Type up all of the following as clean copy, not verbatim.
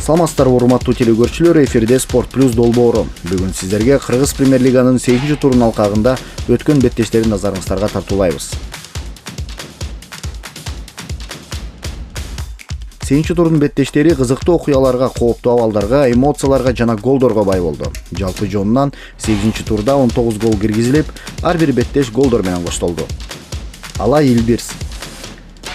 Саламатсыздарбы урматтуу телекөрүүчүлөр, эфирде Sport Plus долбоору. Бүгүн сиздерге Кыргыз премьер-лиганын 8-чи турунун алкагында өткөн беттештерин назарыңыздарга тартуулайбыз. 8-чи турдун беттештери кызыктуу окуяларга, кооптуу абалдарга, эмоцияларга жана голдорго бай болду. Жалпы жонунан 8-чи турда 19 гол киргизилип, ар бир беттеш голдор менен коштолду. Алай Илбирс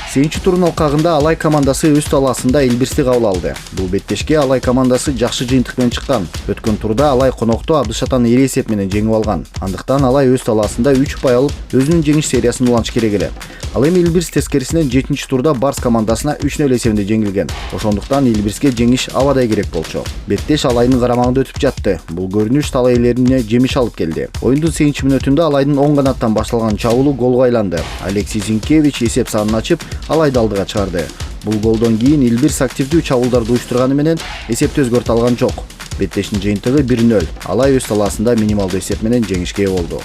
8-чи турдун алкагында Алай командасы өз талаасында Илбирсти кабыл алды. Бул беттешке Алай командасы жакшы жыйынтык менен чыккан. Өткөн турда Алай конокто Абдышатаны ири эсеп менен жеңип алган. Андыктан Алай өз талаасында 3 упай алып, өзүнүн жеңиш сериясын улантыш керек эле. Ал эми Илбирс тескерисинен 7-чи турда Барс командасына 3-0 эсебинде жеңилген. Ошондуктан Илбирске жеңиш абадай керек болчу. Беттеш Алайдын карамагында өтүп жатты. Бул көрүнүш талай элерине жемиш алып келди. Оюндун 8-чи мүнөтүндө Алайдын оң канаттан башталган чабуулу голго айланды. Алексей Зинкевич эсеп санын ачып, Алайды алдыга чыгарды. Бул голдон кийин Илбирс активдүү чабуулдарды уюштурганы менен эсепти өзгөртө алган жок. Беттештин жыйынтыгы 1-0. Алай өз талаасында минималдуу эсеп менен жеңишке ээ болду.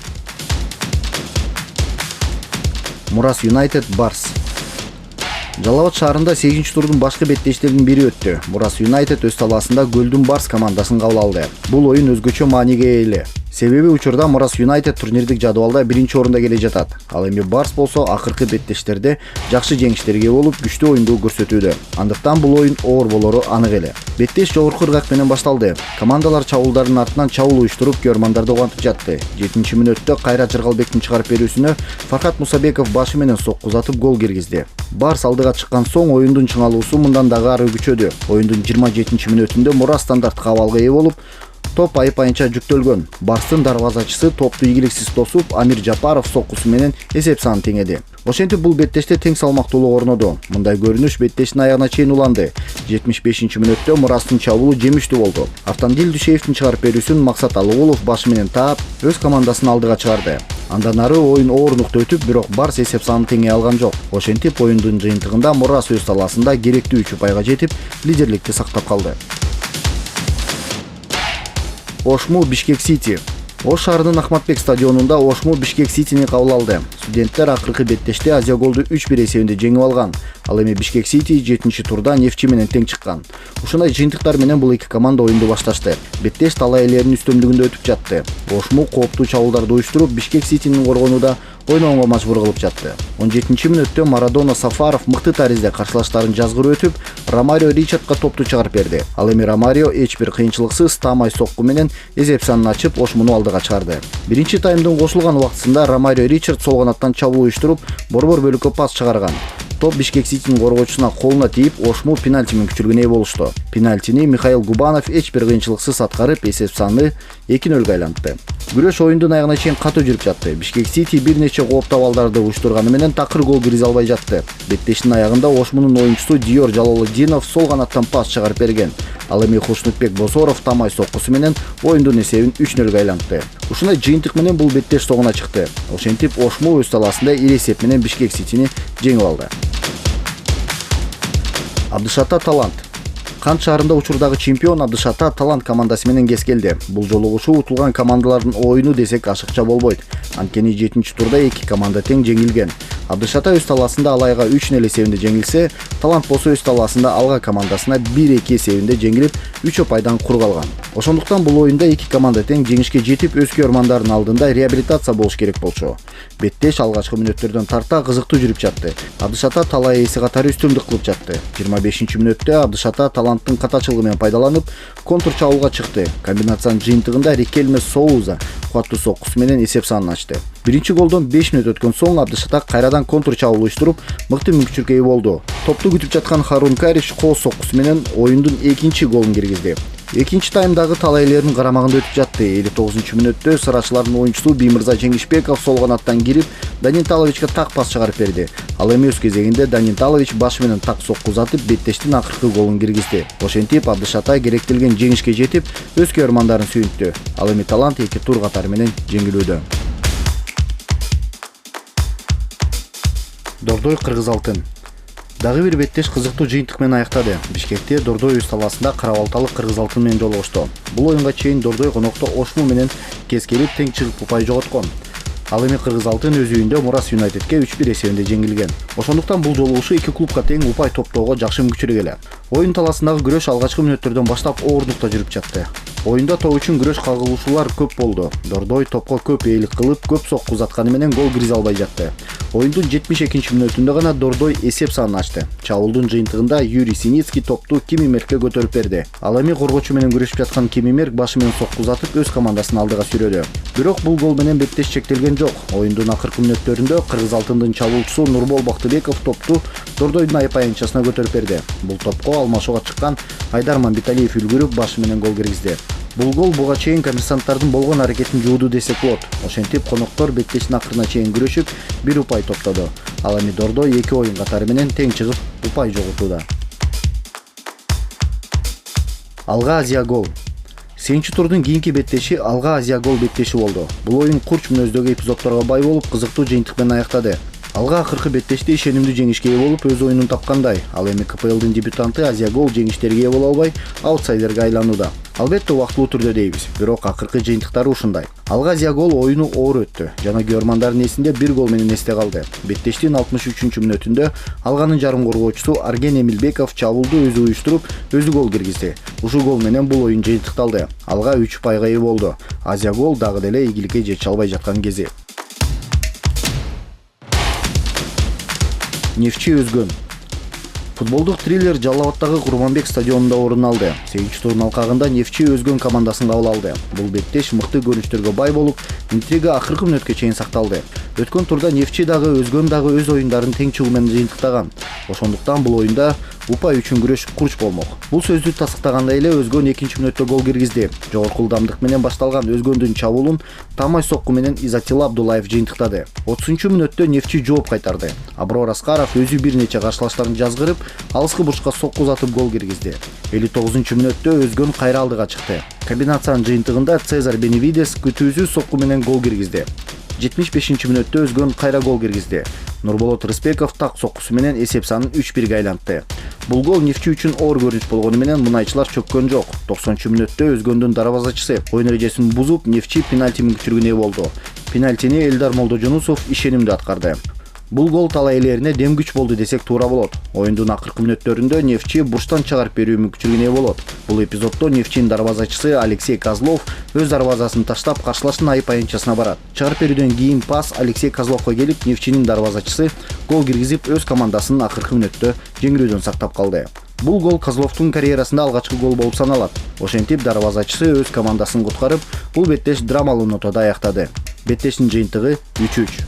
Мурас Юнайтед Барс. Жалал Абад шаарында 8-чи турдун башкы беттештеринин бири өттү. Мурас Юнайтед өз талаасында Гөлдүн Барс командасын кабыл алды. Бул оюн өзгөчө мааниге ээ эле. Себеби учурда Мурас Юнайтед турнирлик жадыбалда 1-чи орунда келе жатат. Ал эми Барс болсо акыркы беттештерде жакшы жеңиштерге болуп, күчтүү оюнду көрсөтүүдө. Андыктан бул оюн оор болору анык эле. Беттеш жогорку ыргак менен башталды. Командалар чабуулдардын артынан чабуул уюштуруп, көрмандарды угантып жатты. 7-чи мүнөттө Кайрат Жыргалбектин чыгарып берүүсүнө Фархат Мусабеков башы менен сокку узатып гол киргизди. Барс алдыга чыккан соң оюндун чыңалуусу мындан дагы ары күчөдү. Оюндун 27-чи мүнөтүндө Мурас стандарттык абалга ээ болуп, топ айып-айынча жүктөлгөн. Барстын дарбазачысы топту ийгиликсиз тосуп, Амир Жапаров соккусу менен эсеп санын теңеди. Ошентип бул беттеште тең салмактуулук орноду. Мындай көрүнүш беттештин аягына чейин уланды. 75-чи мүнөттө Мурастын чабуулу жемиштүү болду. Автандил Дүйшеевдин чыгарып берүүсүн Максат Алыгулов башы менен таап, өз командасын алдыга чыгарды. Андан ары оюн оорундукта өтүп, бирок Барс эсеп санын теңей алган жок. Ошентип оюндун жыйынтыгында Мурас өз талаасында керектүү 3 упайга жетип, лидерликти сактап калды. Ошму Бишкек Сити. Ош шаарынын Ахматбек стадионунда Ошму Бишкек Ситини кабыл алды. Студенттер акыркы беттеште Азия голду 3-1 эсебинде жеңип алган. Ал эми Бишкек Сити 7-чи турда Нефчи менен тең чыккан. Ушундай жыйынтыктар менен бул эки команда оюнду башташты. Беттеш талай элеринин үстөмдүгүндө өтүп жатты. Ошму кооптуу чабуулдарды уюштуруп, Бишкек Ситинин коргонууда ойноого мажбур кылып жатты. 17-чи мүнөттө Марадона Сафаров мыкты таризде каршылаштарын жазгырып өтүп, Ромарио Ричардга топту чыгарып берди. Ал эми Ромарио эч бир кыйынчылыксыз таамай сокку менен эсеп санын ачып, Ошмуну алдыга чыгарды. Биринчи таймдын кошулган убактысында Ромарио Ричард сол канаттан чабуул уюштуруп, борбор бөлүккө пас чыгарган. Топ Бишкек Ситинин коргоочусуна колуна тийип, Ошму пенальти менен күчүлгөн ээ болушту. Пенальтини Михаил Губанов эч бир кыйынчылыксыз аткарып, эсеп санды 2-0 айлантты. Күрөш оюндун аягына чейин катуу жүрүп жатты. Бишкек Сити бир нече кооптуу абалдарды уюштурганы менен такыр гол киргизе албай жатты. Беттештин аягында Ошмунун оюнчусу Диор Жалалыдинов сол канаттан пас чыгарып берген. Ал эми Хушнутбек Босоров тамай соккусу менен оюндун эсебин 3-0 айлантты. Ушундай жыйынтык менен бул беттеш согуна чыкты. Ошентип Ошму өз талаасында ири эсеп менен Бишкек Ситини жеңип алды. Абдышата Талант. Кант шаарында учурдагы чемпион Абдышата Талант командасы менен кескелди. Бул жолугушуу утулган командалардын оюну десек ашыкча болбойт. Анткени 7-чи турда эки команда тең жеңилген. Абдышата өз талаасында Алайга 3-0 эсебинде жеңилсе, Талант болсо өз талаасында Алга командасына 1-2 эсебинде жеңилип, 3 упайдан кур калган. Ошондуктан бул оюнда эки команда тең жеңишке жетип, өз көрмандардын алдында реабилитация болуш керек болчу. Беттеш алгачкы мүнөттөрдөн тарта кызыктуу жүрүп жатты. Абдышата Талай эси катары үстүмдүк кылып жатты. 25-чи мүнөттө Абдышата Таланттын катачылыгы менен пайдаланып, контр чабуулга чыкты. Комбинациянын жыйынтыгында Рикельме Соуза кубаттуу соккусу менен эсеп санын ачты. Биринчи голдон 5 мүнөт өткөн соң Абдышата кайрадан контр чабуул уюштуруп, мыкты мүмкүнчүлүккө ээ болду. Топту күтүп жаткан Харун Кариш кол соккусу менен оюндун экинчи голун киргизди. Экинчи таймдагы талай элеринин карамагында өтүп жатты. 59-чу мүнөттө сырачылардын оюнчусу Биймырза Жеңишбеков сол канаттан кирип, Данинталовичке так пас чыгарып берди. Ал эми өз кезегинде Данинталович башы менен так сокку узатып, беттештин акыркы голун киргизди. Ошентип Абдышата керектелген жеңишке жетип, өз көрмандарын сүйүнттү. Ал эми Талант 2 тур катары менен жеңилүүдө. Дордой Кыргыз Алтын. Дагы бир беттеш кызыктуу жыйынтык менен аяктады. Бишкекте Дордой өз талаасында Карабалталык Кыргыз Алтын менен жолугушту. Бул оюнга чейин Дордой конокто Ошму менен кескелип тең чыгып упай жоготкон. Ал эми Кыргыз Алтын өз үйүндө Мурас Юнайтедке 3-1 эсебинде жеңилген. Ошондуктан бул жолу ушу эки клубка тең упай топтоого жакшы мүмкүнчүлүк эле. Оюн талаасындагы күрөш алгачкы мүнөттөрдөн баштап оордукта жүрүп жатты. Оюнда топ үчүн күрөш кагылышуулар көп болду. Дордой топко көп ээлик кылып, көп сокку узатканы менен гол киргизе албай жатты. Оюндун 72-мүнөтүндө гана Дордой эсеп санын ачты. Чабуулдун жыйынтыгында Юрий Синицкий топту Кимимеркке көтөрүп берди. Ал эми коргоочу менен күрөшүп жаткан Кимимерк башы менен сокку узатып өз командасын алдыга сүрөдү. Бирок бул гол менен беттеш чектелген жок. Оюндун акыркы мүнөттөрүндө Кыргыз Алтындын чабуучусу Нурбол Бактыбеков топту Дордойдун айпайынчасына көтөрүп берди. Бул топко алмашууга чыккан Айдар Мамбеталиев үлгүрүп башы менен гол киргизди. Бул гол буга чейин коммерсанттардын болгон аракетин жууду десек болот. Ошентип коноктор беттештин акырына чейин күрөшүп, бир упай топтоду. Ал эми Дордой 2 оюн катары менен тең чыгып, упай жоготууда. Алга Азия гол. 8-турдун кийинки беттеши Алга Азия гол беттеши болду. Бул оюн курч мүнөздөгү эпизодторго бай болуп, кызыктуу жыйынтык менен аяктады. Алга акыркы беттеште ишенимдүү жеңишке ээ болуп, өз оюнун тапкандай. Ал эми КПЛдын дебютанты Азия гол жеңиштерге ээ боло албай, аутсайдерге айланууда. Албетте убактылуу түрдө дейбиз, бирок акыркы жыйынтыктары ушундай. Алга Азия гол оюну оор өттү жана көрмандардын эсинде бир гол менен эсте калды. Беттештин 63-мүнөтүндө Алганын жарым коргоочусу Арген Эмилбеков чабуулду өзү уюштуруп, өзү гол киргизди. Ушул гол менен бул оюн жыйынтыкталды. Алга 3 упайга ээ болду. Азия гол дагы деле ийгиликке жете албай жаткан кези. Нефчи өзгөн. Футболдук триллер Жалал Абадтагы Курманбек стадионунда орун алды. 8-турдун алкагында Нефчи өзгөн командасын кабыл алды. Бул беттеш мыкты көрүнүштөргө бай болуп, интрига акыркы мүнөткө чейин сакталды. Өткөн турда Нефчи дагы өзгөн дагы өз оюндарын тең чыгуу менен жыйынтыктаган. Ошондуктан бул оюнда упай үчүн күрөш курч болмок. Бул сөздү тастыктагандай эле өзгөн 2-мүнөттө гол киргизди. Жогорку ылдамдык менен башталган өзгөндүн чабуулун Тамай сокку менен Изатилла Абдуллаев жыйынтыктады. 30-мүнөттө Нефчи жооп кайтарды. Аброр Аскаров өзү бир нече каршылаштарын жазгырып, алыскы бурчка сокку узатып гол киргизди. 59-мүнөттө өзгөн кайра алдыга чыкты. Комбинациянын жыйынтыгында Цезар Беневидес күтүүсүз сокку менен гол киргизди. 75-мүнөттө өзгөн кайра гол киргизди. Нурболот Рыспеков так соккусу менен эсеп санын 3-1 айлантты. Бул гол Нефчи үчүн оор көрүнүш болгону менен мунайчылар чөккөн жок. 90-мүнөттө өзгөндүн дарбазачысы оюн эрежесин бузуп, Нефчи пенальти мүмкүнчүлүгүнө ээ болду. Пенальтини Элдар Молдожунусов ишенимдүү аткарды. Бул гол талай элерине дем күч болду десек туура болот. Оюндун акыркы мүнөттөрүндө Нефчи бурчтан чыгарып берүү мүмкүнчүлүгүнө ээ болот. Бул эпизоддо Нефчинин дарбазачысы Алексей Козлов өз дарбазасын таштап каршылаштын айпайынчасына барат. Чыгарып берүүдөн кийин пас Алексей Козловго келип, Нефчинин дарбазачысы гол киргизип, өз командасын акыркы мүнөттө жеңилүүдөн сактап калды. Бул гол Козловдун карьерасында алгачкы гол болуп саналат. Ошентип дарбазачысы өз командасын куткарып, бул беттеш драмалуу нотада аяктады. Беттештин жыйынтыгы 3-3.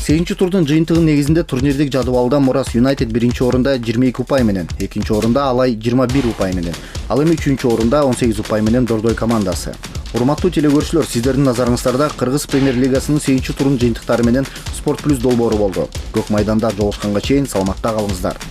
8-турдун жыйынтыгынын негизинде турниrdик жадыбалда Мурас Юнайтед 1-орунда 22 упай менен, 2-орунда Алай 21 упай менен, ал эми 3-орунда 18 упай менен Дордой командасы. Урматтуу телекөрүүчүлөр, сиздердин назарыңыздарда Кыргыз премьер-лигасынын 8-турдун жыйынтыктары менен Спорт Плюс долбоору болду. Көк майданда жолугушканга чейин саламатта калыңыздар.